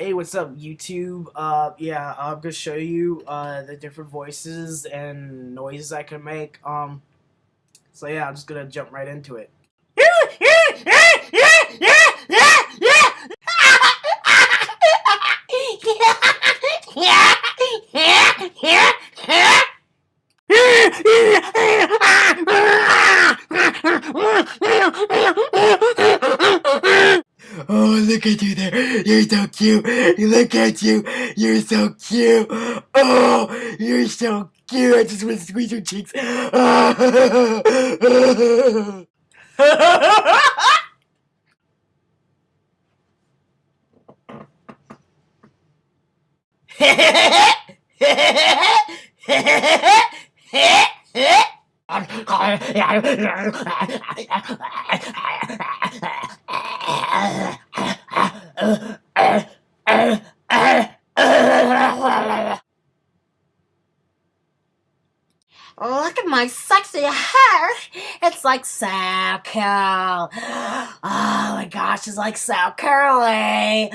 Hey, what's up, YouTube? Yeah, I'm gonna show you the different voices and noises I can make. So yeah, I'm just gonna jump right into it. Oh, look at you there. You're so cute. Look at you. You're so cute. Oh, you're so cute. I just want to squeeze your cheeks. Look at my sexy hair. It's like so cool. Oh my gosh, it's like so curly.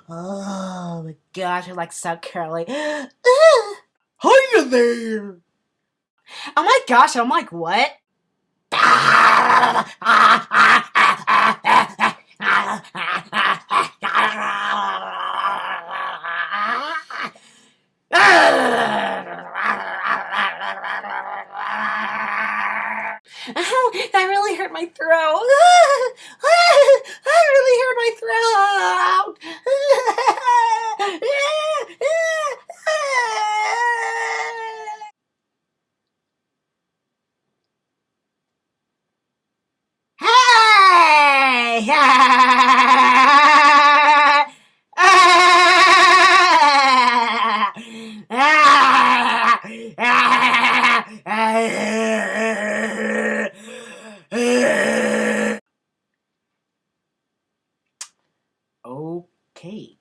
Oh my gosh, it's like so curly. Hiya there. Oh my gosh, I'm like, what? Oh, that really hurt my throat. That really hurt my throat. Hey! Okay.